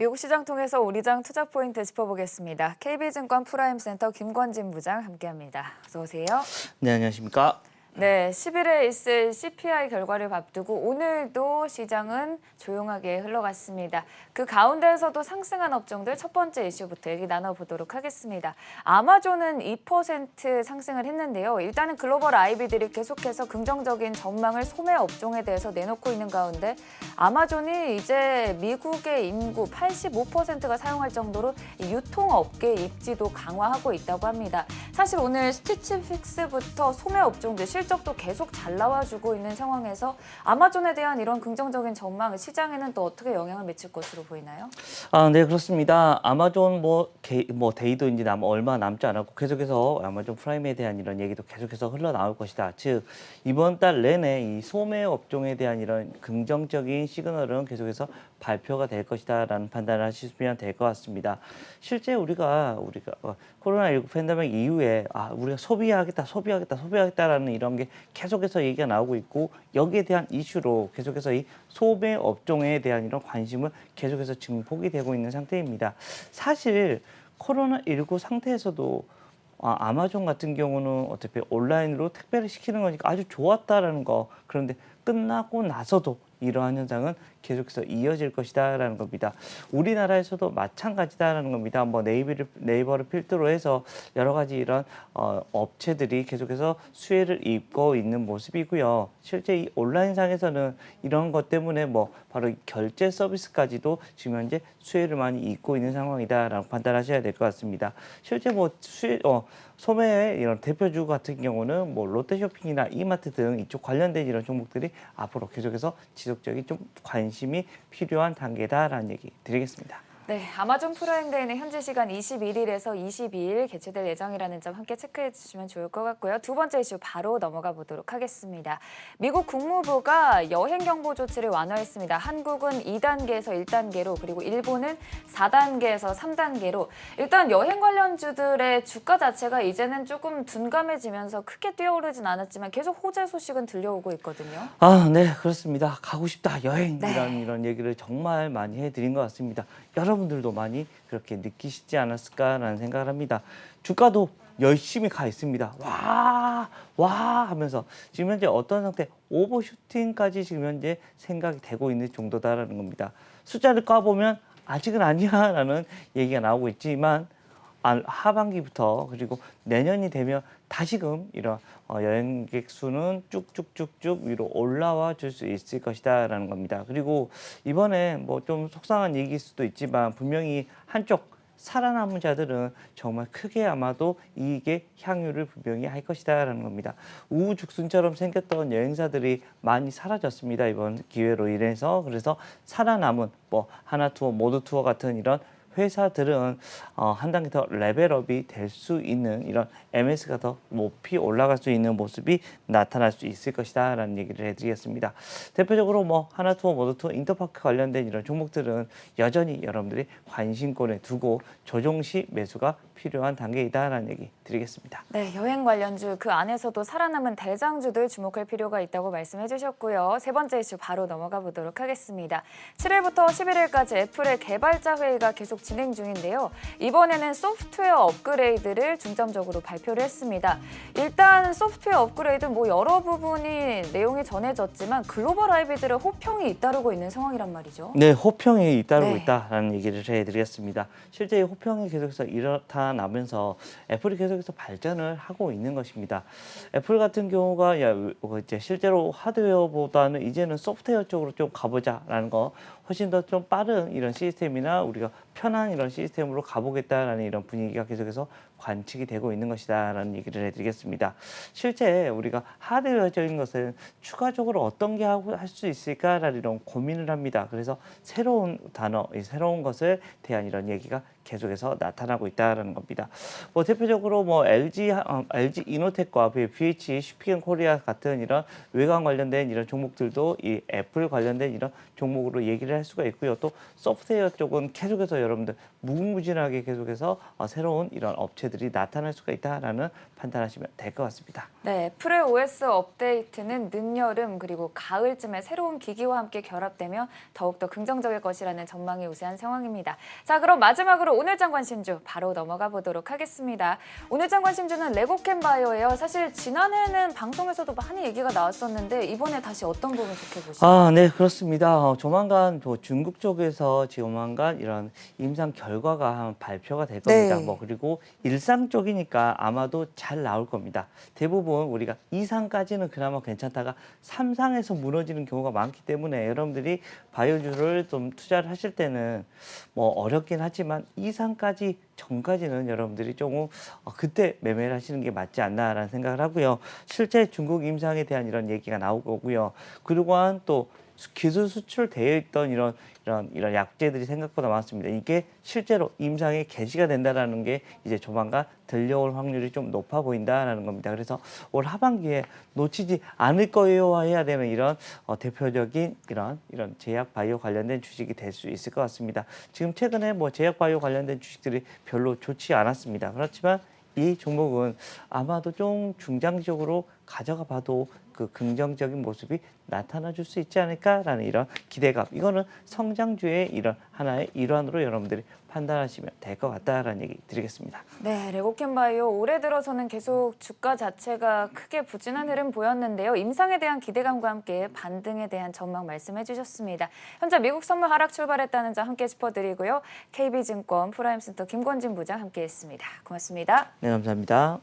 미국 시장 통해서 우리장 투자 포인트 짚어보겠습니다. KB증권 프라임센터 김권진 부장 함께합니다. 어서 오세요. 네, 안녕하십니까? 네, 10일에 있을 CPI 결과를 앞두고 오늘도 시장은 조용하게 흘러갔습니다. 그 가운데에서도 상승한 업종들 첫 번째 이슈부터 얘기 나눠보도록 하겠습니다. 아마존은 2% 상승을 했는데요. 일단은 글로벌 IB들이 계속해서 긍정적인 전망을 소매 업종에 대해서 내놓고 있는 가운데 아마존이 이제 미국의 인구 85%가 사용할 정도로 유통업계 입지도 강화하고 있다고 합니다. 사실 오늘 스티치픽스부터 소매 업종들 실적도 계속 잘 나와주고 있는 상황에서 아마존에 대한 이런 긍정적인 전망 시장에는 또 어떻게 영향을 미칠 것으로 보이나요? 네, 그렇습니다. 아마존 데이도 이제 얼마 남지 않았고 계속해서 아마존 프라임에 대한 이런 얘기도 계속해서 흘러나올 것이다. 즉 이번 달 내내 이 소매 업종에 대한 이런 긍정적인 시그널은 계속해서 발표가 될 것이다라는 판단을 하시면 될 것 같습니다. 실제 우리가 코로나19 팬데믹 이후에 우리가 소비하겠다라는 이런 게 계속해서 얘기가 나오고 있고 여기에 대한 이슈로 계속해서 이 소매 업종에 대한 이런 관심을 계속해서 증폭이 되고 있는 상태입니다. 사실 코로나19 상태에서도 아마존 같은 경우는 어차피 온라인으로 택배를 시키는 거니까 아주 좋았다라는 거. 그런데 끝나고 나서도 이러한 현상은 계속해서 이어질 것이다라는 겁니다. 우리나라에서도 마찬가지다라는 겁니다. 네이버를 필두로 해서 여러 가지 이런 업체들이 계속해서 수혜를 입고 있는 모습이고요. 실제 이 온라인상에서는 이런 것 때문에 바로 결제 서비스까지도 지금 현재 수혜를 많이 입고 있는 상황이다라고 판단하셔야 될 것 같습니다. 실제 소매의 이런 대표주 같은 경우는 롯데쇼핑이나 이마트 등 이쪽 관련된 이런 종목들이 앞으로 계속해서 지속적인 좀 관심이 필요한 단계다라는 얘기 드리겠습니다. 네, 아마존 프라임데이는 현지 시간 21일에서 22일 개최될 예정이라는 점 함께 체크해 주시면 좋을 것 같고요. 두 번째 이슈 바로 넘어가 보도록 하겠습니다. 미국 국무부가 여행 경보 조치를 완화했습니다. 한국은 2단계에서 1단계로 그리고 일본은 4단계에서 3단계로 일단 여행 관련주들의 주가 자체가 이제는 조금 둔감해지면서 크게 뛰어오르진 않았지만 계속 호재 소식은 들려오고 있거든요. 네, 그렇습니다. 가고 싶다, 여행 네. 이런 얘기를 정말 많이 해드린 것 같습니다. 여러분들도 많이 그렇게 느끼시지 않았을까라는 생각을 합니다. 주가도 열심히 가 있습니다. 와 하면서 지금 현재 어떤 상태, 오버슈팅까지 지금 현재 생각이 되고 있는 정도다라는 겁니다. 숫자를 까보면 아직은 아니야라는 얘기가 나오고 있지만 하반기부터 그리고 내년이 되면 다시금 이런 여행객 수는 쭉쭉쭉쭉 위로 올라와 줄 수 있을 것이다라는 겁니다. 그리고 이번에 좀 속상한 얘기일 수도 있지만 분명히 한쪽 살아남은 자들은 정말 크게 아마도 이익의 향유를 분명히 할 것이다라는 겁니다. 우후죽순처럼 생겼던 여행사들이 많이 사라졌습니다. 이번 기회로 인해서. 그래서 살아남은 하나투어, 모두투어 같은 이런 회사들은 한 단계 더 레벨업이 될 수 있는 이런 MS가 더 높이 올라갈 수 있는 모습이 나타날 수 있을 것이다 라는 얘기를 해드리겠습니다. 대표적으로 하나투어, 모두투어, 인터파크 관련된 이런 종목들은 여전히 여러분들이 관심권에 두고 조정 시 매수가 필요한 단계이다라는 얘기 드리겠습니다. 네, 여행 관련주 그 안에서도 살아남은 대장주들 주목할 필요가 있다고 말씀해 주셨고요. 세 번째 이슈 바로 넘어가 보도록 하겠습니다. 7일부터 11일까지 애플의 개발자 회의가 계속 진행 중인데요. 이번에는 소프트웨어 업그레이드를 중점적으로 발표를 했습니다. 일단 소프트웨어 업그레이드 여러 부분이 내용이 전해졌지만 글로벌 IB들의 호평이 잇따르고 있는 상황이란 말이죠. 네, 호평이 잇따르고 네. 있다라는 얘기를 해드리겠습니다. 실제 호평이 계속해서 나면서 애플이 계속해서 발전을 하고 있는 것입니다. 애플 같은 경우가 이제 실제로 하드웨어보다는 이제는 소프트웨어 쪽으로 좀 가보자라는 거 훨씬 더 좀 빠른 이런 시스템이나 우리가 편한 이런 시스템으로 가보겠다라는 이런 분위기가 계속해서 관측이 되고 있는 것이다라는 얘기를 해드리겠습니다. 실제 우리가 하드웨어적인 것은 추가적으로 어떤 게 할 수 있을까라는 이런 고민을 합니다. 그래서 새로운 단어, 새로운 것에 대한 이런 얘기가 계속해서 나타나고 있다는 겁니다. 대표적으로 LG 이노텍과 BH 슈피겐 코리아 같은 이런 외관 관련된 이런 종목들도 이 애플 관련된 이런 종목으로 얘기를 할 수가 있고요. 또 소프트웨어 쪽은 계속해서 여러분들 무궁무진하게 계속해서 새로운 이런 업체들 형태들이 나타날 수가 있다라는 판단하시면 될 것 같습니다. 네, 프레 OS 업데이트는 늦여름 그리고 가을쯤에 새로운 기기와 함께 결합되며 더욱더 긍정적일 것이라는 전망이 우세한 상황입니다. 자, 그럼 마지막으로 오늘 장 관심주 바로 넘어가 보도록 하겠습니다. 오늘 장 관심주는 레고캠바이오예요. 사실 지난해는 방송에서도 많이 얘기가 나왔었는데 이번에 다시 어떤 부분 좋게 보시나요? 네, 그렇습니다. 조만간 중국 쪽에서 조만간 이런 임상 결과가 발표가 될 겁니다. 네. 그리고 일상 쪽이니까 아마도 잘 나올 겁니다. 대부분 우리가 2상까지는 그나마 괜찮다가 3상에서 무너지는 경우가 많기 때문에 여러분들이 바이오주를 좀 투자를 하실 때는 어렵긴 하지만 2상까지 전까지는 여러분들이 조금 그때 매매를 하시는 게 맞지 않나라는 생각을 하고요. 실제 중국 임상에 대한 이런 얘기가 나올 거고요. 그리고한 또 기술 수출되어 있던 이런 약제들이 생각보다 많습니다. 이게 실제로 임상에 개시가 된다라는 게 이제 조만간 들려올 확률이 좀 높아 보인다라는 겁니다. 그래서 올 하반기에 놓치지 않을 거예요 해야 되는 이런 대표적인 이런 제약 바이오 관련된 주식이 될 수 있을 것 같습니다. 지금 최근에 제약 바이오 관련된 주식들이 별로 좋지 않았습니다. 그렇지만 이 종목은 아마도 좀 중장기적으로 가져가 봐도 그 긍정적인 모습이 나타나 줄 수 있지 않을까라는 이런 기대감. 이거는 성장주의 이런 하나의 일환으로 여러분들이 판단하시면 될 것 같다라는 얘기 드리겠습니다. 네, 레고캠바이오 올해 들어서는 계속 주가 자체가 크게 부진한 흐름 보였는데요. 임상에 대한 기대감과 함께 반등에 대한 전망 말씀해 주셨습니다. 현재 미국 선물 하락 출발했다는 점 함께 짚어드리고요. KB증권 프라임센터 김권진 부장 함께했습니다. 고맙습니다. 네, 감사합니다.